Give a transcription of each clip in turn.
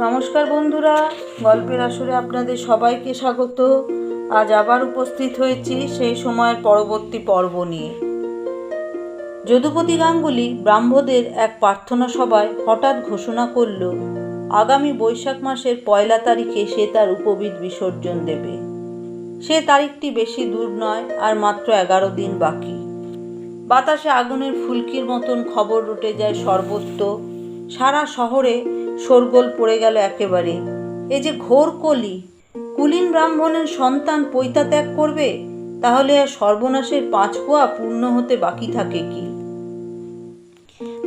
নমস্কার বন্ধুরা, গল্পের আসরে আপনাদের সবাইকে স্বাগত। আজ আবার উপস্থিত হয়েছি সেই সময়ের পরবর্তী পর্ব নিয়ে। যদুপতি গাঙ্গুলি ব্রাহ্মদের এক প্রার্থনা সভায় হঠাৎ ঘোষণা করল আগামী বৈশাখ মাসের 1 তারিখে সে তার উপবীত বিসর্জন দেবে। সে তারিখটি বেশি দূর নয়, আর মাত্র 11 দিন বাকি। বাতাসে আগুনের ফুলকির মতন খবর রটে যায় সর্বত্র। সারা শহরে শোরগোল পড়ে গেল একেবারে। এ যে ঘোর কলি! কুলীন ব্রাহ্মণের সন্তান পৈতা ত্যাগ করবে, তাহলে আর সর্বনাশের 5 পোয়া পূর্ণ হতে বাকি থাকে কি?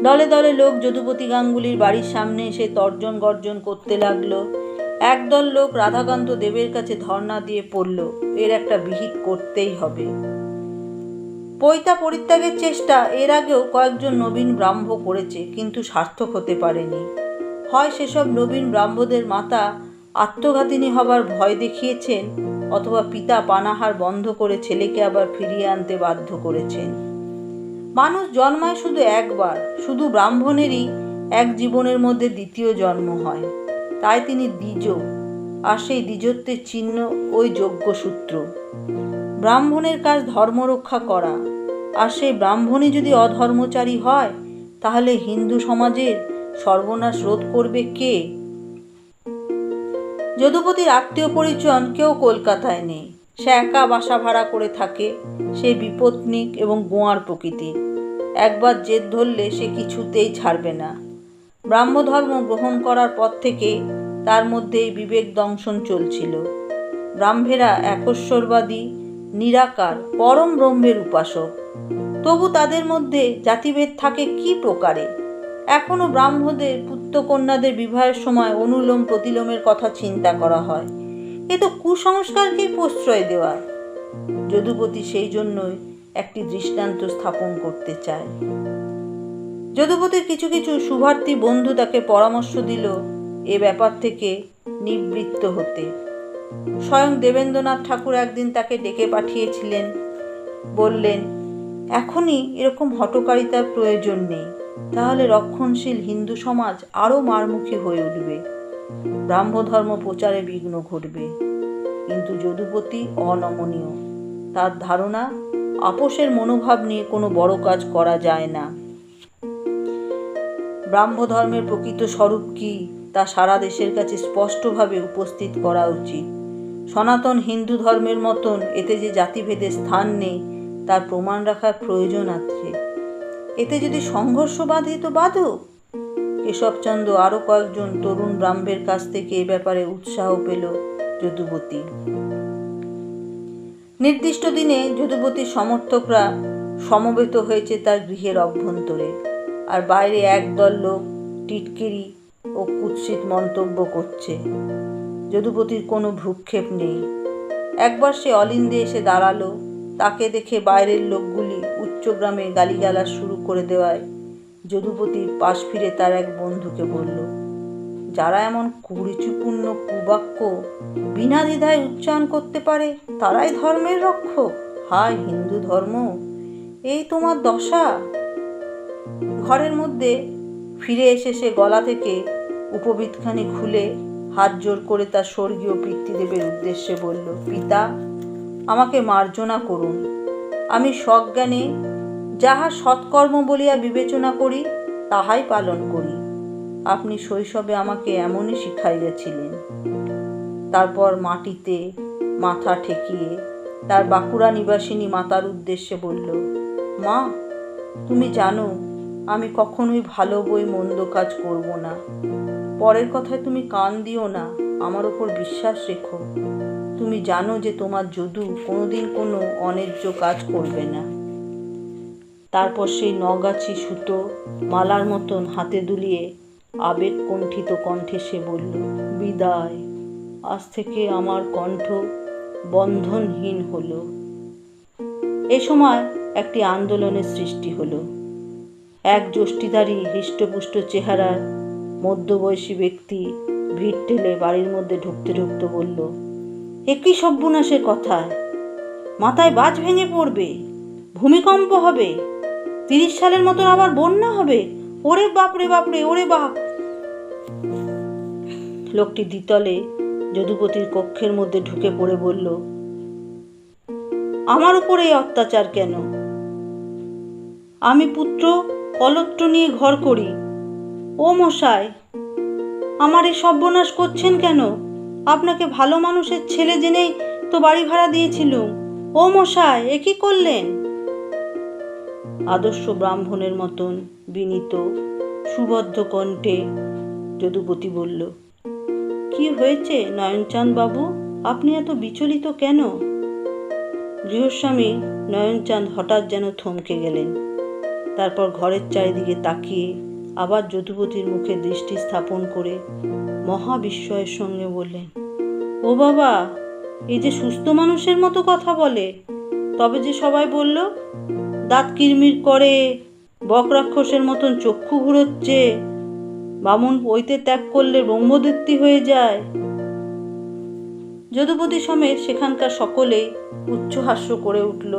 দলে দলে লোক যদুপতি গাঙ্গুলির বাড়ির সামনে এসে তর্জন গর্জন করতে লাগলো। একদল লোক রাধাকান্ত দেবের কাছে ধর্ণা দিয়ে পড়ল, এর একটা বিহিত করতেই হবে। পৈতা পরিত্যাগের চেষ্টা এর আগেও কয়েকজন নবীন ব্রাহ্ম করেছে, কিন্তু সার্থক হতে পারেনি। হয় সেসব নবীন ব্রাহ্মদের মাতা আত্মঘাতিনী হবার ভয় দেখিয়েছেন, অথবা পিতা পানাহার বন্ধ করে ছেলেকে আবার ফিরিয়ে আনতে বাধ্য করেছেন। মানুষ জন্মায় শুধু একবার, শুধু ব্রাহ্মণেরই এক জীবনের মধ্যে দ্বিতীয় জন্ম হয়। তাই তিনি দ্বিজ, আর সেই দ্বিজত্বের চিহ্ন ওই যজ্ঞসূত্র। ব্রাহ্মণের কাজ ধর্ম রক্ষা করা, আর সেই ব্রাহ্মণই যদি অধর্মচারী হয়, তাহলে হিন্দু সমাজের সর্বনাশ রোধ করবে কে? যদুপতির আত্মীয় পরিজন কেউ কলকাতায় নেই। সে একা বাসা ভাড়া করে থাকে। সে বিপত্নিক এবং গোয়ার প্রকৃতির। একবার জেদ ধরলে সে কিছুতেই ছাড়বে না। ব্রাহ্মধর্ম গ্রহণ করার পর থেকে তার মধ্যে এই বিবেক দংশন চলছিল। ব্রাহ্মেরা একশ্বরবাদী, নিরাকার, পরম ব্রহ্মের উপাসক। তবু তাদের মধ্যে জাতিভেদ থাকে কি প্রকারে? এখনো ব্রাহ্মদের পুত্রকন্যাদের বিবাহের সময় অনুলোম প্রতিলোমের কথা চিন্তা করা হয়। এ তো কুসংস্কারকেই প্রশ্রয় দেওয়া। যদুপতি সেই জন্যই একটি দৃষ্টান্ত স্থাপন করতে চায়। যদুপতির কিছু কিছু শুভার্থী বন্ধু তাকে পরামর্শ দিল এ ব্যাপার থেকে নিবৃত্ত হতে। স্বয়ং দেবেন্দ্রনাথ ঠাকুর একদিন তাকে ডেকে পাঠিয়েছিলেন। বললেন, এখনই এরকম হঠকারিতার প্রয়োজন নেই, তাহলে রক্ষণশীল হিন্দু সমাজ আরও মারমুখী হয়ে উঠবে, ব্রাহ্মধর্ম প্রচারে বিঘ্ন ঘটবে। কিন্তু যদুপতি অনমনীয়। তার ধারণা, আপোষের মনোভাব নিয়ে কোনো বড় কাজ করা যায় না। ব্রাহ্মধর্মের প্রকৃত স্বরূপ কি, তা সারা দেশের কাছে স্পষ্টভাবে উপস্থিত করা উচিত। সনাতন হিন্দু ধর্মের মতন এতে যে জাতিভেদের স্থান নেই, তার প্রমাণ রাখার প্রয়োজন আছে। এতে যদি সংঘর্ষ বাঁধে তো বাঁধুক। কেশবচন্দ্র আরও কয়েকজন তরুণ ব্রাহ্মের কাছ থেকে এ ব্যাপারে উৎসাহ পেল যদুপতি। নির্দিষ্ট দিনে যদুপতির সমর্থকরা সমবেত হয়েছে তার গৃহের অভ্যন্তরে, আর বাইরে একদল লোক টিটকিরি ও কুৎসিত মন্তব্য করছে। যদুপতির কোনো ভ্রুক্ষেপ নেই। একবার সে অলিন্দে এসে দাঁড়ালো। তাকে দেখে বাইরের লোকগুলি উচ্চগ্রামে গালিগালাজ শুরু করে দেওয়ায় যদুপতি পাশ ফিরে তার এক বন্ধুকে বলল, যারা এমন কুরুচিপূর্ণ কুবাক্য বিনা দ্বিধায় উচ্চারণ করতে পারে, তারাই ধর্মের রক্ষক। হায় হিন্দু ধর্ম, এই তোমার দশা! ঘরের মধ্যে ফিরে এসে সে গলা থেকে উপবীতখানি খুলে হাত জোর করে তার স্বর্গীয় পিতৃদেবের উদ্দেশ্যে বলল, পিতা, আমাকে মার্জনা করুন। আমি সজ্ঞানে যাহা সৎকর্ম বলিয়া বিবেচনা করি, তাহাই পালন করি। আপনি শৈশবে আমাকে এমনই শিখাইয়াছিলেন। তারপর মাটিতে মাথা ঠেকিয়ে তার বাঁকুড়া নিবাসিনী মাতার উদ্দেশ্যে বলল, মা, তুমি জানো আমি কখনোই ভালো বই মন্দ কাজ করব না। পরের কথায় তুমি কান দিও না, আমার ওপর বিশ্বাস রেখো। তুমি জানো যে তোমার যদু কোনোদিন কোনো অন্যায্য কাজ করবে না। তারপর সেই নগাছি সুতো মালার মতন হাতে দুলিয়ে আবেগ কণ্ঠিত কণ্ঠে সে বলল, বিদায়। আজ থেকে আমার কণ্ঠ বন্ধনহীন হলো। এ সময় একটি আন্দোলনের সৃষ্টি হলো। এক যষ্টিধারী হৃষ্টপুষ্ট চেহারার মধ্যবয়সী ব্যক্তি ভিড় ঠেলে বাড়ির মধ্যে ঢুকতে ঢুকতে বলল, একই সর্বনাশের কথা! মাথায় বাজ ভেঙে পড়বে, ভূমিকম্প হবে, 30 সালের মতন আবার বন্যা হবে। ওরে বাপরে বাপরে, ওরে বাপ! লোকটি দ্বিতলে যদুপতির কক্ষের মধ্যে ঢুকে পড়ে বলল, আমার উপরে এই অত্যাচার কেন? আমি পুত্র কলত্র নিয়ে ঘর করি। ও মশাই, আমার এই সর্বনাশ করছেন কেন? আপনাকে ভালো মানুষের ছেলে জেনেই তো বাড়ি ভাড়া দিয়েছিলুম। ও মশাই, এ কি করলেন? আদর্শ ব্রাহ্মণের মতন বিনীত সুবদ্ধ কণ্ঠে যদুপতি বলল, কি হয়েছে নয়নচাঁদ বাবু, আপনি এত বিচলিত কেন? গৃহস্বামী নয়নচাঁদ হঠাৎ যেন থমকে গেলেন। তারপর ঘরের চারিদিকে তাকিয়ে আবার যদুপতির মুখে দৃষ্টি স্থাপন করে মহা বিস্ময়ের সঙ্গে বললেন, ও বাবা, এই যে সুস্থ মানুষের মতো কথা বলে। তবে যে সবাই বলল দাঁত কিরমির করে, বকরাক্ষসের মতন চক্ষু ঘুরোচ্ছে, বামুন পৈতে ত্যাগ করলে ব্রহ্মদীপ্তি হয়ে যায়। যদুপতি সমেত সেখানকার সকলেই উচ্চহাস্য করে উঠল।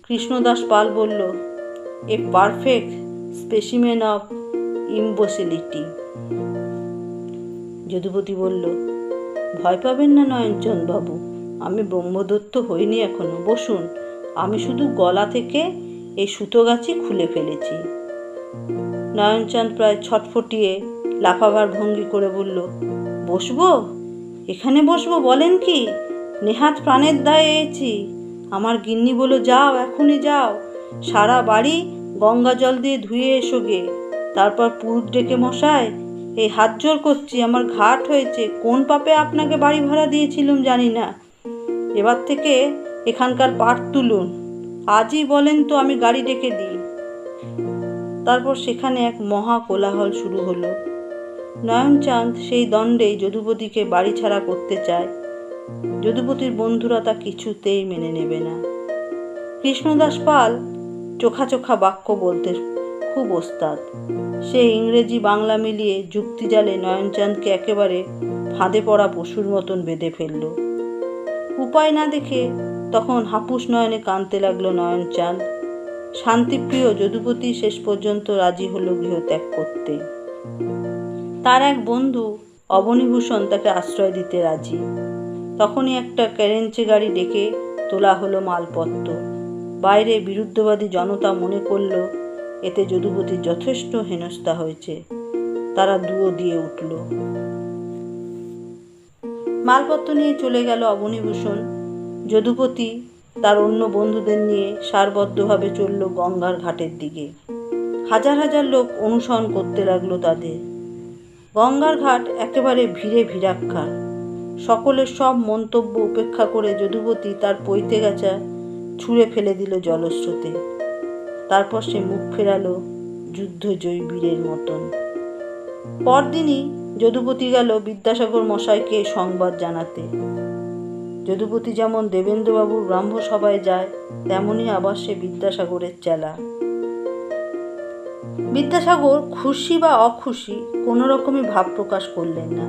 কৃষ্ণদাস পাল বলল, a perfect specimen of imbecility. Jadupati বলল, ভয় পাবেন না নয়নচাঁদ বাবু, আমি ব্রহ্মদত্ত হইনি এখনো। বসুন, আমি শুধু গলা থেকে এই সুতোগাছি খুলে ফেলেছি। নয়নচাঁদ প্রায় ছটফটিয়ে লাফাবার ভঙ্গি করে বলল, বসবো? এখানে বসবো বলেন কি? নেহাত প্রাণের দায়ে এসেছি। আমার গিন্নি বলো, যাও, এখনই যাও, সারা বাড়ি গঙ্গা জল দিয়ে ধুয়ে এসো গে। তারপর পুরুত ডেকে, মশাই, এই হাত জোর করছি, আমার ঘাট হয়েছে। কোন পাপে আপনাকে বাড়ি ভাড়া দিয়েছিলুম জানি না। এবার থেকে এখানকার পাট তুলুন। আজই বলেন তো, আমি গাড়ি ডেকে দিই। তারপর সেখানে এক মহা কোলাহল শুরু হলো। নয়নচাঁদ সেই দণ্ডেই যদুপতিকে বাড়ি ছাড়া করতে চায়। যদুপতির বন্ধুরা তা কিছুতেই মেনে নেবে না। কৃষ্ণদাস পাল চোখা চোখা বাক্য বলতে খুব ওস্তাদ। সে ইংরেজি বাংলা মিলিয়ে যুক্তিজালে নয়নচাঁদকে একেবারে ফাঁদে পড়া পশুর মতন বেঁধে ফেলল। উপায় না দেখে তখন হাপুস নয়নে কাঁদতে লাগলো নয়নচাঁদ। শান্তিপ্রিয় যদুপতি শেষ পর্যন্ত রাজি হলো গৃহত্যাগ করতে। তার এক বন্ধু অবনীভূষণ তাকে আশ্রয় দিতে রাজি। তখনই একটা কেরেঞ্চে গাড়ি ডেকে তোলা হলো মালপত্র। বাইরে বিরুদ্ধবাদী জনতা মনে করল এতে যদুপতির যথেষ্ট হেনস্থা হয়েছে। তারা দুয়ো দিয়ে উঠল। মালপত্র নিয়ে চলে গেল অবনীভূষণ। যদুপতি তার অন্য বন্ধুদের নিয়ে সারবদ্ধভাবে চলল গঙ্গার ঘাটের দিকে। হাজার হাজার লোক অনুসরণ করতে লাগলো তাদের। গঙ্গার ঘাট একেবারে ভিড়ে ভিড়াক্কার। সকলের সব মন্তব্য উপেক্ষা করে যদুপতি তার পৈতে গাছা ছুঁড়ে ফেলে দিল জলস্রোতে। তারপর সে মুখ ফেরালো যুদ্ধজয়ী বীরের মতন। পরদিনই যদুপতি গেল বিদ্যাসাগর মশাইকে সংবাদ জানাতে। যদুপতি যেমন দেবেন্দ্রবাবুর ব্রাহ্মসভায় যায়, তেমনই আবার সে বিদ্যাসাগরের চেলা। বিদ্যাসাগর খুশি বা অখুশি কোনো রকমই ভাব প্রকাশ করলেন না।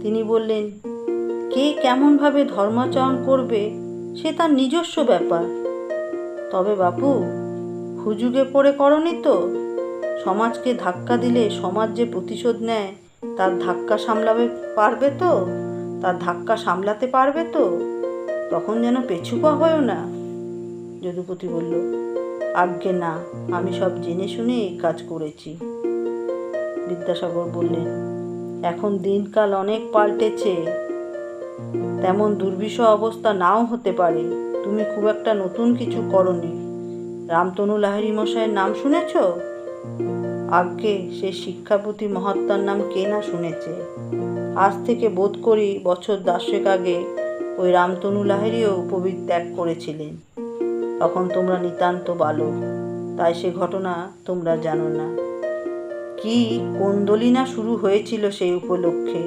তিনি বললেন, কে কেমনভাবে ধর্মাচরণ করবে সে তার নিজস্ব ব্যাপার। তবে বাপু, হুজুগে পড়ে করনি তো? সমাজকে ধাক্কা দিলে সমাজ যে প্রতিশোধ নেয়, তার ধাক্কা সামলাতে পারবে তো? তখন যেন পেছুপা হয়েও না। যদুপতি বলল, আজ্ঞে না, আমি সব জেনে শুনে এই কাজ করেছি। বিদ্যাসাগর বললেন, এখন দিনকাল অনেক পাল্টেছে, তেমন দুর্বিষহ অবস্থা নাও হতে পারে। তুমি খুব একটা নতুন কিছু করনি। রামতনু লাহিড়ী মশাইয়ের নাম শুনেছ? আজ্ঞে, সে শিক্ষাপতি মহাত্মার নাম কে না শুনেছে। আজ থেকে বোধ করি বছর 10 আগে ওই রামতনু লাহিড়ীও উপবীত ত্যাগ করেছিলেন। তখন তোমরা নিতান্ত বালক, তাই সে ঘটনা তোমরা জানো না। কি কোন্দলিনা শুরু হয়েছিল সেই উপলক্ষে।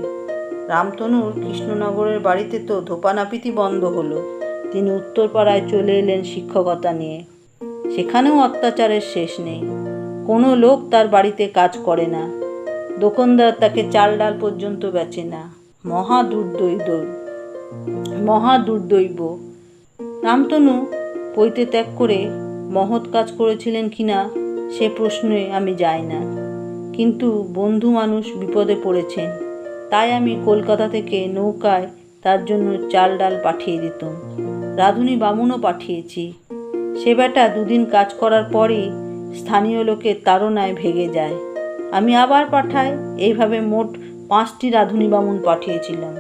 রামতনুর কৃষ্ণনগরের বাড়িতে তো ধোপানাপিতি বন্ধ হলো। তিনি উত্তরপাড়ায় চলে এলেন শিক্ষকতা নিয়ে। সেখানেও অত্যাচারের শেষ নেই। কোনো লোক তার বাড়িতে কাজ করে না। দোকানদার তাকে চাল ডাল পর্যন্ত বেচে না। মহা দুর্দৈব। রামতনু পৈতে ত্যাগ করে মহৎ কাজ করেছিলেন কিনা সে প্রশ্নে আমি যাই না, কিন্তু বন্ধু মানুষ বিপদে পড়েছেন, তাই আমি কলকাতা থেকে নৌকায় তার জন্য চাল ডাল পাঠিয়ে দিতাম। রাঁধুনি বামুনও পাঠিয়েছি। সে বেটা দুদিন কাজ করার পরই স্থানীয় লোকের তাড়নায় ভেগে যায়। আমি আবার পাঠাই। এইভাবে মোট 5টি রাঁধুনি বামুন পাঠিয়েছিলাম,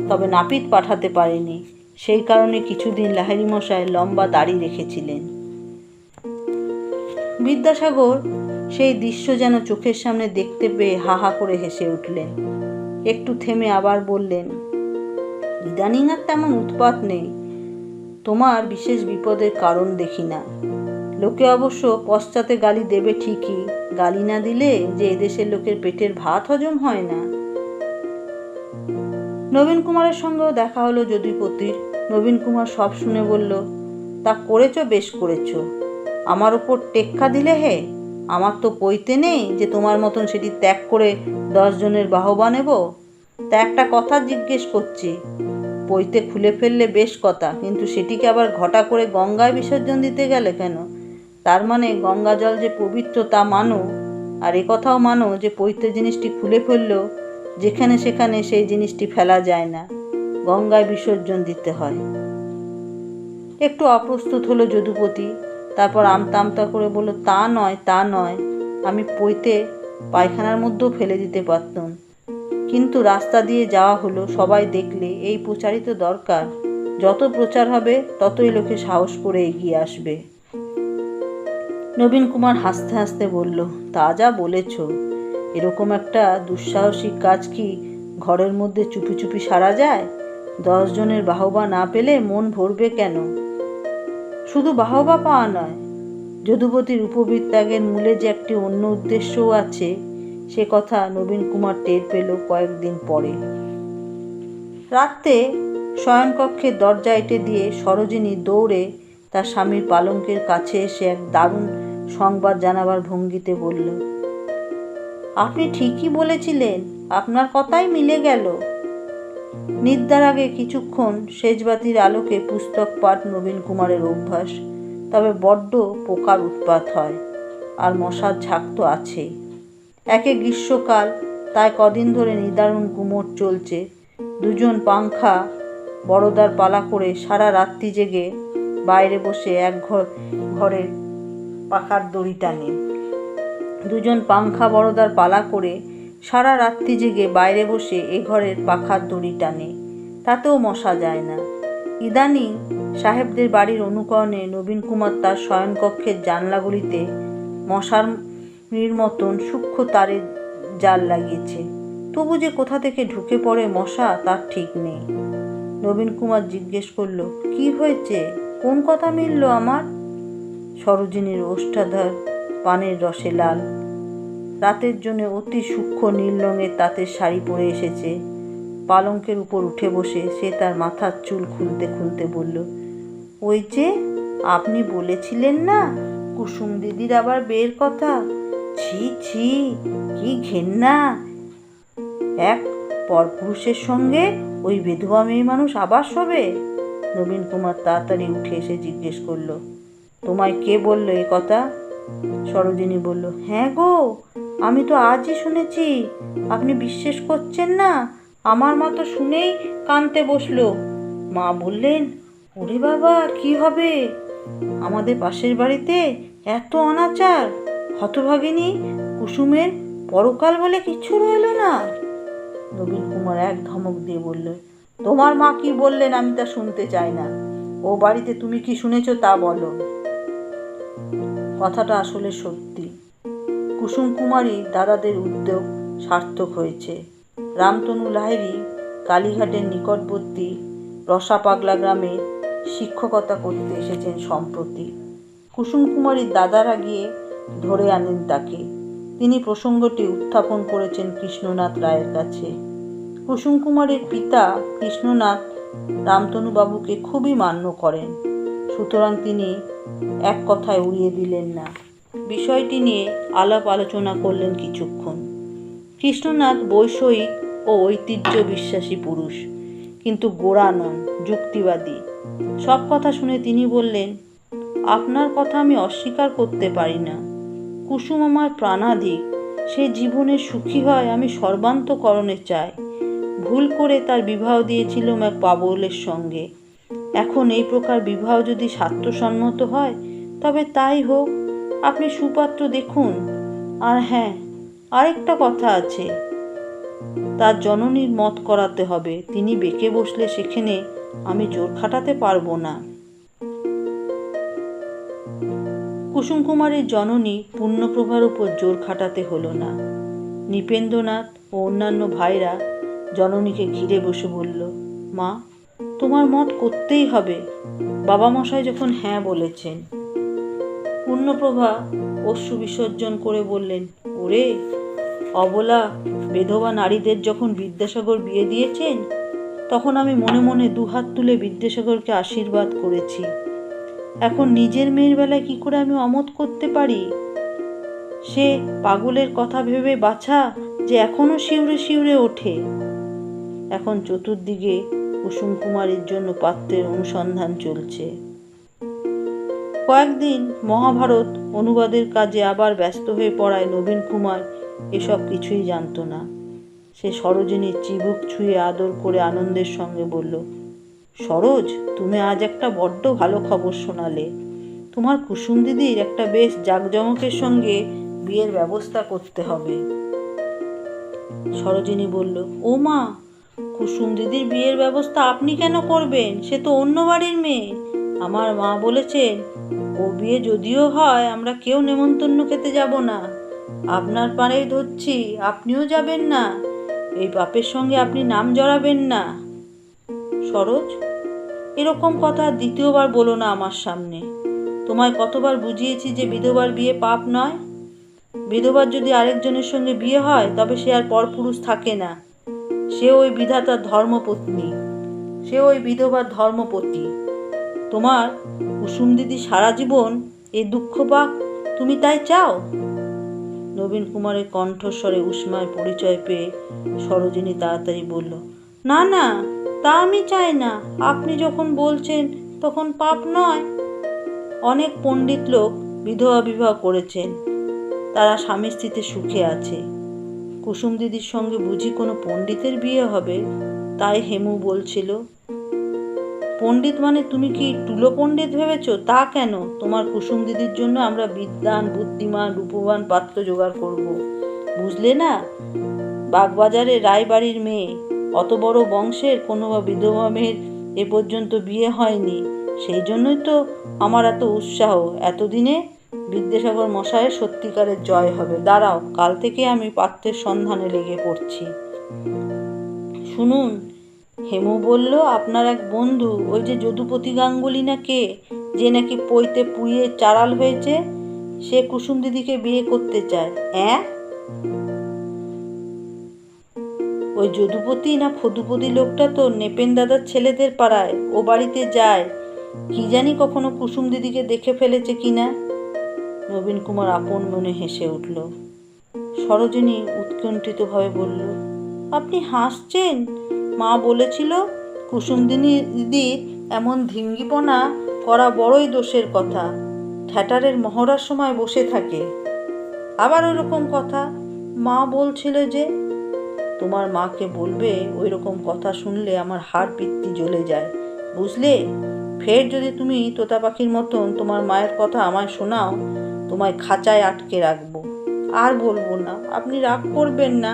তবে নাপিত পাঠাতে পারিনি। সেই কারণে কিছুদিন লাহিড়ী মশাই লম্বা দাড়ি রেখেছিলেন। বিদ্যাসাগর সেই দৃশ্য যেন চোখের সামনে দেখতে পেয়ে হা হা করে হেসে উঠলেন। একটু থেমে আবার বললেন, ইদানিং আর তেমন উৎপাত নেই। তোমার বিশেষ বিপদের কারণ দেখি না। লোকে অবশ্য পশ্চাতে গালি দেবে ঠিকই, গালি না দিলে যে এদেশের লোকের পেটের ভাত হজম হয় না। নবীন কুমারের সঙ্গেও দেখা হলো যদুপতির। নবীন কুমার সব শুনে বলল, তা করেছ, বেশ করেছ। আমার ওপর টেক্কা দিলে হে? আমার তো পইতে নেই যে তোমার মতন সেটি ত্যাগ করে 10 জনের বাহবা নেব। তা একটা কথা জিজ্ঞেস করছি, পইতে খুলে ফেললে বেশ কথা, কিন্তু সেটিকে আবার ঘটা করে গঙ্গায় বিসর্জন দিতে গেলে কেন? তার মানে গঙ্গা জল যে পবিত্র তা মানো, আর এ কথাও মানো যে পৈতে জিনিসটি খুলে ফেললেও যেখানে সেখানে সেই জিনিসটি ফেলা যায় না, গঙ্গায় বিসর্জন দিতে হয়। একটু অপ্রস্তুত হলো যদুপতি। তারপর আমতা আমতা করে বলল, তা নয়, তা নয়। আমি পৈতে পায়খানার মধ্যেও ফেলে দিতে পারতাম, কিন্তু রাস্তা দিয়ে যাওয়া হলো, সবাই দেখলে এই প্রচারই তো দরকার। যত প্রচার হবে ততই লোকে সাহস করে এগিয়ে আসবে। নবীন কুমার হাসতে হাসতে বলল, তা যা বলেছ। এরকম একটা দুঃসাহসিক কাজ কি ঘরের মধ্যে চুপি চুপি সারা যায়? 10 জনের বাহবা না পেলে মন ভরবে কেন? শুধু বাহবা পাওয়া নয়, যদুপতির উপবৃত্তাগের মূলে যে একটি অন্য উদ্দেশ্যও আছে, সে কথা নবীন কুমার টের পেল কয়েকদিন পরে। রাত্রে শয়নকক্ষের দরজা এঁটে দিয়ে সরোজিনী দৌড়ে তার স্বামীর পালঙ্কের কাছে এসে এক দারুণ সংবাদ জানাবার ভঙ্গিতে বলল, আপনি ঠিকই বলেছিলেন, আপনার কথাই মিলে গেল। নিদ্রার আগে কিছুক্ষণ সেজবাতির আলোকে পুস্তক পাঠ নবীন কুমারের অভ্যাস, তবে বড্ড পোকার উৎপাত হয়, আর মশার ঝাঁক তো আছেই। একে গ্রীষ্মকাল, তাই কদিন ধরে নিদারুণ গুমোট চলছে। 2 জন পাংখা বড়দার পালা করে সারা রাত্রি জেগে বাইরে বসে এক ঘরের পাখার দড়ি টানে। 2 জন পাংখা বড়দার পালা করে সারা রাত্রি জেগে বাইরে বসে এ ঘরের পাখার দড়ি টানে, তাতেও মশা যায় না। ইদানিং সাহেবদের বাড়ির অনুকরণে নবীন কুমার তার শয়নকক্ষের জানলাগুলিতে মশারির মতন সূক্ষ্ম তারের জাল লাগিয়েছে। তবু যে কোথা থেকে ঢুকে পড়ে মশা তার ঠিক নেই। নবীন কুমার জিজ্ঞেস করল, কি হয়েছে? কোন কথা মিলল আমার? সরোজিনীর ওষ্ঠাধর পানের রসে লাল, রাতের জন্য অতি সূক্ষ্ম নীল রঙের তাঁতের শাড়ি পরে এসেছে। পালঙ্কের উপর উঠে বসে সে তার মাথার চুল খুলতে খুলতে বলল, ওই যে আপনি বলেছিলেন না কুসুম দিদির আবার বিয়ের কথা। ছি ছি, কি ঘেন্না! এক পরপুরুষের সঙ্গে ওই বেধবা মেয়ে মানুষ আবার শোবে। নবীন কুমার তাড়াতাড়ি উঠে এসে জিজ্ঞেস করল, তোমায় কে বলল এ কথা? সরোজিনী বলল, হ্যাঁ গো, আমি তো আজই শুনেছি। আপনি বিশ্বাস করছেন না? আমার মা তো শুনেই কাঁদতে বসলো। মা বললেন, ওরে বাবা, কি হবে? আমাদের পাশের বাড়িতে এত অনাচার! হতভাগিনী কুসুমের পরকাল বলে কিছু রইল না। নবীন কুমার এক ধমক দিয়ে বলল, তোমার মা কি বললেন আমি তা শুনতে চাই না। ও বাড়িতে তুমি কি শুনেছ তা বলো। কথাটা আসলে সত্যি। কুসুম কুমারী দাদাদের উদ্যোগ সার্থক হয়েছে। রামতনু লাহিড়ী কালীঘাটের নিকটবর্তী রসাপাগলা গ্রামে শিক্ষকতা করতে এসেছেন সম্প্রতি। কুসুম কুমারীর দাদারা গিয়ে ধরে আনেন তাকে। তিনি প্রসঙ্গটি উত্থাপন করেছেন কৃষ্ণনাথ রায়ের কাছে। কুসুম কুমারীর পিতা কৃষ্ণনাথ রামতনুবাবুকে খুবই মান্য করেন, সুতরাং তিনি এক কথায় উড়িয়ে দিলেন না। বিষয়টি নিয়ে আলাপ আলোচনা করলেন কিছুক্ষণ। কৃষ্ণনাথ বৈষয়িক ও ঐতিহ্য বিশ্বাসী পুরুষ, কিন্তু গোঁড়া নন, যুক্তিবাদী। সব কথা শুনে তিনি বললেন, আপনার কথা আমি অস্বীকার করতে পারি না। কুসুম আমার প্রাণাধিক। সে জীবনে সুখী হয় আমি সর্বান্তকরণে চাই। ভুল করে তার বিবাহ দিয়েছিলাম এক পাগলের সঙ্গে। এখন এই প্রকার বিবাহ যদি স্বার্থসম্মত হয় তবে তাই হোক, আপনি সুপাত্র দেখুন। আর হ্যাঁ, আরেকটা কথা আছে, তার জননীর মত করাতে হবে। তিনি বেঁকে বসলে সেখানে আমি জোর খাটাতে পারবো না। কুসুম কুমারের জননী পূর্ণপ্রভার উপর জোর খাটাতে হলো না। নৃপেন্দ্রনাথ ও অন্যান্য ভাইরা জননীকে ঘিরে বসে বলল, মা, তোমার মত করতেই হবে, বাবা মশাই যখন হ্যাঁ বলেছেন। পূর্ণপ্রভা অশ্রু বিসর্জন করে বললেন, ওরে অবলা বেধবা নারীদের যখন বিদ্যাসাগর বিয়ে দিয়েছেন, তখন আমি মনে মনে দুহাত তুলে বিদ্যাসাগরকে আশীর্বাদ করেছি। এখন নিজের মেয়ের বেলায় কি করে আমি অমত করতে পারি? সে পাগলের কথা ভেবে বাছা যে এখনো শিউরে শিউরে ওঠে। এখন চতুর্দিকে কুসুম কুমারীর জন্য পাত্রের অনুসন্ধান চলছে। কয়েকদিন মহাভারত অনুবাদের কাজে আবার ব্যস্ত হয়ে পড়ায় নবীন কুমার এসব কিছুই জানত না। সে সরোজিনীর চিবুক ছুঁয়ে আদর করে আনন্দের সঙ্গে বলল, সরোজ, তুমি আজ একটা বড্ড ভালো খবর শোনালে। তোমার কুসুম দিদির একটা বেশ জাঁকজমকের সঙ্গে বিয়ের ব্যবস্থা করতে হবে। সরোজিনী বলল, ও মা, কুসুম দিদির বিয়ের ব্যবস্থা আপনি কেন করবেন? সে তো অন্য বাড়ির মেয়ে। আমার মা বলেছেন ও বিয়ে যদিও হয় আমরা কেউ নেমন্তন্ন খেতে যাব না। আপনার পাড়েই ধরছি, আপনিও যাবেন না। এই পাপের সঙ্গে আপনি নাম জড়াবেন না। সরোজ, এরকম কথা দ্বিতীয়বার বলো না আমার সামনে। তোমায় কতবার বুঝিয়েছি যে বিধবার বিয়ে পাপ নয়। বিধবার যদি আরেকজনের সঙ্গে বিয়ে হয় তবে সে আর পরপুরুষ থাকে না। সে ওই বিধাতার ধর্মপত্নী, সে ওই বিধবার ধর্মপতি। তোমার কুসুম দিদি সারা জীবন এ দুঃখ পাক, তুমি তাই চাও? নবীন কুমারের কণ্ঠস্বরে উষ্মার পরিচয় পেয়ে সরোজিনী তাড়াতাড়ি বলল, না না, তা আমি চাই না। আপনি যখন বলছেন তখন পাপ নয়। অনেক পণ্ডিত লোক বিধবা বিবাহ করেছেন, তারা স্বামী স্ত্রীতে সুখে আছে। কুসুম দিদির সঙ্গে বুঝি কোনো পণ্ডিতের বিয়ে হবে? তাই হেমু বলছিল। পণ্ডিত মানে তুমি কি টুলো পণ্ডিত ভেবেছ? তা কেন? তোমার কুসুম দিদির জন্য আমরা বিদ্বান, বুদ্ধিমান, রূপবান পাত্র জোগাড় করব। বুঝলে না, বাগবাজারে রায়বাড়ির মেয়ে, অত বড় বংশের কোনো বিধবা মেয়ের এ পর্যন্ত বিয়ে হয়নি। সেই জন্যই তো আমার এত উৎসাহ। এতদিনে বিদ্যাসাগর মশায়ের সত্যিকারের জয় হবে। দাঁড়াও, কাল থেকে আমি পাত্রের সন্ধানে লেগে পড়ছি। শুনুন, হেমু বলল আপনার এক বন্ধু, ওই যে যদুপতি গাঙ্গুলি না কে, যে নাকি পইতে পুড়িয়ে চাড়াল হয়েছে, সে কুসুম দিদিকে বিয়ে করতে চায়। হ্যাঁ, ওই যদুপতি না ফদুপতি লোকটা তো নেপেন দাদার ছেলেদের পাড়ায়, ও বাড়িতে যায়। কি জানি কখনো কুসুম দিদিকে দেখে ফেলেছে কিনা। নবীন কুমার আপন মনে হেসে উঠল। সরোজিনী উৎকণ্ঠিতভাবে বলল, আপনি হাসছেন? মা বলেছিল কুসুম দিদির এমন ধিঙ্গিপনা করা বড়ই দোষের কথা। থ্যাটারের মহড়ার সময় বসে থাকে। আবার ওরকম কথা মা বলছিল যে। তোমার মাকে বলবে ওই রকম কথা শুনলে আমার হাড় পিত্তি জ্বলে যায়, বুঝলে? ফের যদি তুমি তোতা পাখির মতন তোমার মায়ের কথা আমায় শোনাও, তোমায় খাঁচায় আটকে রাখবো। আর বলবো না, আপনি রাগ করবেন না।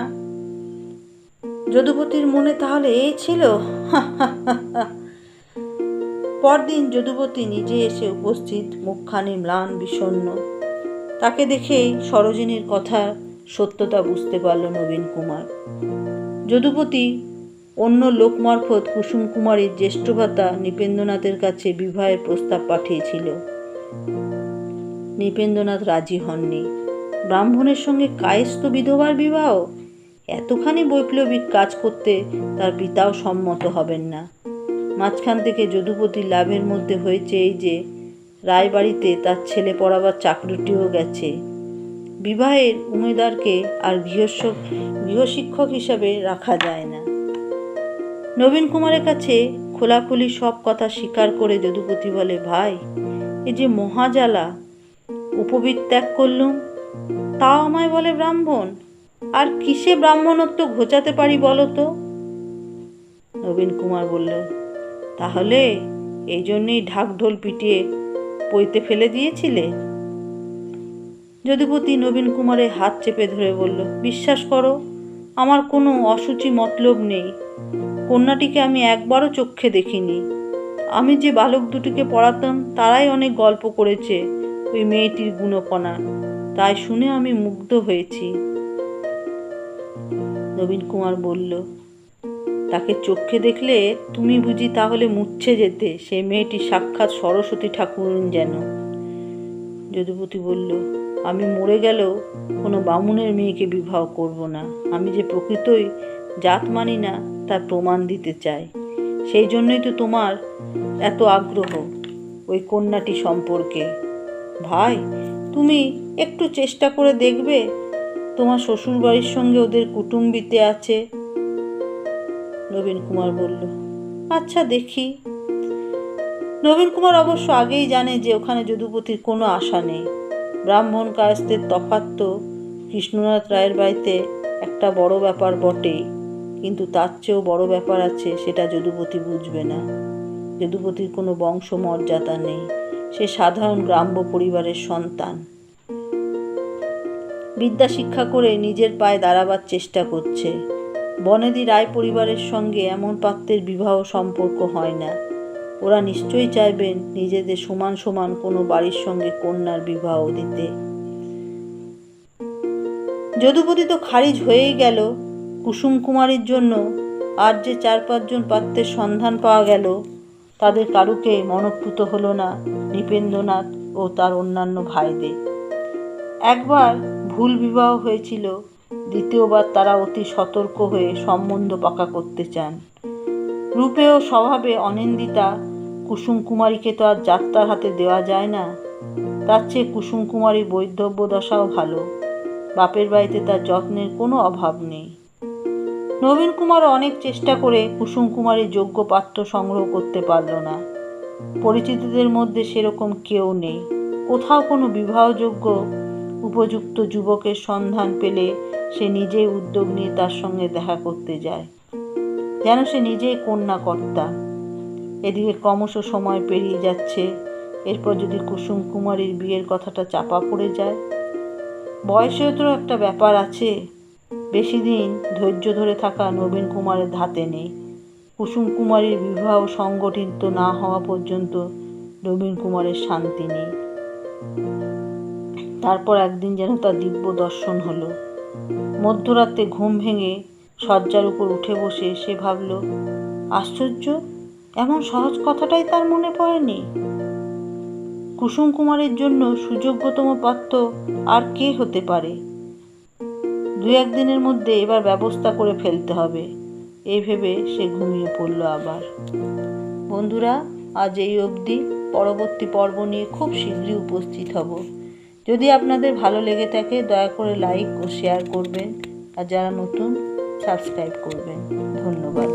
যদুপতির মনে তাহলে এই ছিল? পরদিন যদুপতি নিজে এসে উপস্থিত, মুখখানি ম্লান বিষণ্ণ। তাকে দেখেই সরোজিনীর কথা সত্যতা বুঝতে পারল নবীন কুমার। যদুপতি অন্য লোক মারফত কুসুম কুমারীর জ্যেষ্ঠ ভ্রাতা নৃপেন্দ্রনাথের কাছে বিবাহের প্রস্তাব পাঠিয়েছিল। নৃপেন্দ্রনাথ রাজি হননি। ব্রাহ্মণের সঙ্গে কায়স্থ বিধবার বিবাহ, এতখানি বৈপ্লবিক কাজ করতে তার পিতাও সম্মত হবেন না। মাঝখান থেকে যদুপতির লাভের মধ্যে হয়েছে এই যে রায়বাড়িতে তার ছেলে পড়াবার চাকরিটিও গেছে। বিবাহের উমেদারকে আর গৃহশিক্ষক হিসাবে রাখা যায় না। নবীন কুমারের কাছে খোলাখুলি সব কথা স্বীকার করে যদুপতি বলে, ভাই, এ যে মহাজালা, উপবীত ত্যাগ করলুম, তাও আমায় বলে ব্রাহ্মণ। আর কিসে ব্রাহ্মণত্ব ঘোচাতে পারি বলো তো? নবীন কুমার বলল, তাহলে এই জন্যেই ঢাকঢোল পিটিয়ে পইতে ফেলে দিয়েছিলে? যদুপতি নবীন কুমারের হাত চেপে ধরে বলল, বিশ্বাস করো, আমার কোনো অসুচি মতলব নেই। কন্যাটিকে আমি একবারও চোখে দেখিনি। আমি যে বালক দুটিকে পড়াতাম তারাই অনেক গল্প করেছে ওই মেয়েটির গুণপনা, তাই শুনে আমি মুগ্ধ হয়েছি। নবীন কুমার বলল, তাকে চোখে দেখলে তুমি বুঝি তাহলে মুচ্ছে যেতে? সে মেয়েটি সাক্ষাৎ সরস্বতী ঠাকুরুন যেন। যদুপতি বলল, আমি মরে গেলেও কোনো বামুনের মেয়েকে বিবাহ করব না। আমি যে প্রকৃতই জাত মানি না তার প্রমাণ দিতে চাই। সেই জন্যই তো তোমার এত আগ্রহ ওই কন্যাটি সম্পর্কে। ভাই, তুমি একটু চেষ্টা করে দেখবে? তোমার শ্বশুর বাড়ির সঙ্গে ওদের কুটুম্বিতে আছে। নবীন কুমার বলল, আচ্ছা দেখি। নবীন কুমার অবশ্য আগেই জানে যে ওখানে যদুপতির কোনো আশা নেই। ব্রাহ্মণ কায়স্থের তফাৎ তো কৃষ্ণনাথ রায়ের বাড়িতে একটা বড় ব্যাপার বটেই, কিন্তু তার চেয়েও বড় ব্যাপার আছে, সেটা যদুপতি বুঝবে না। যদুপতির কোনো বংশ মর্যাদা নেই, সে সাধারণ গ্রাম্য পরিবারের সন্তান। বিদ্যা শিক্ষা করে নিজের পায়ে দাঁড়াবার চেষ্টা করছে। বনেদি রায় পরিবারের সঙ্গে এমন পাত্রের বিবাহ সম্পর্ক হয় না। ওরা নিশ্চয়ই চাইবেন নিজেদের সমান সমান কোনো বাড়ির সঙ্গে কন্যার বিবাহ দিতে। যদুপতি তো খারিজ হয়েই গেল। কুসুম কুমারীর জন্য আর যে 4-5 জন পাত্রের সন্ধান পাওয়া গেল, তাদের কারুকে মনঃপূত হলো না নৃপেন্দ্রনাথ ও তার অন্যান্য ভাইদের। একবার ভুল বিবাহ হয়েছিল, দ্বিতীয়বার তারা অতি সতর্ক হয়ে সম্বন্ধ পাকা করতে চান। রূপে ও স্বভাবে অনিন্দিতা কুসুম কুমারীকে তো আর যাত্রার হাতে দেওয়া যায় না। তার চেয়ে কুসুম কুমারীর বৈধব্য দশাও ভালো। বাপের বাড়িতে তার যত্নের কোনো অভাব নেই। নবীন কুমার অনেক চেষ্টা করে কুসুম কুমারীর যোগ্য পাত্র সংগ্রহ করতে পারল না। পরিচিতদের মধ্যে সেরকম কেউ নেই। কোথাও কোনো বিবাহযোগ্য উপযুক্ত যুবকের সন্ধান পেলে সে নিজেই উদ্যোগ নিয়ে তার সঙ্গে দেখা করতে যায়, যেন সে নিজেই কন্যাকর্তা। এদিকে ক্রমশ সময় পেরিয়ে যাচ্ছে। এরপর যদি কুসুম কুমারীর বিয়ের কথাটা চাপা পড়ে যায়। বয়সেও তো একটা ব্যাপার আছে। বেশি দিন ধৈর্য ধরে থাকা নবীন কুমারের ধাতে নেই। কুসুম কুমারীর বিবাহ সংগঠিত না হওয়া পর্যন্ত নবীন কুমারের শান্তি নেই। তারপর একদিন যেন তার দিব্য দর্শন হলো। মধ্যরাতে ঘুম ভেঙে শয্যার উপর উঠে বসে সে ভাবল, আশ্চর্য, এমন সহজ কথাটাই তার মনে পড়েনি। কুসুম কুমারের জন্য সুযোগ্যতম পাত্র আর কে হতে পারে? 2-1 দিনের মধ্যে এবার ব্যবস্থা করে ফেলতে হবে, এই ভেবে সে ঘুমিয়ে পড়ল আবার। বন্ধুরা, আজ এই অবধি। পরবর্তী পর্ব নিয়ে খুব শীঘ্রই উপস্থিত হব। যদি আপনাদের ভালো লেগে থাকে দয়া করে লাইক ও শেয়ার করবেন, আর যারা নতুন সাবস্ক্রাইব করবেন। ধন্যবাদ।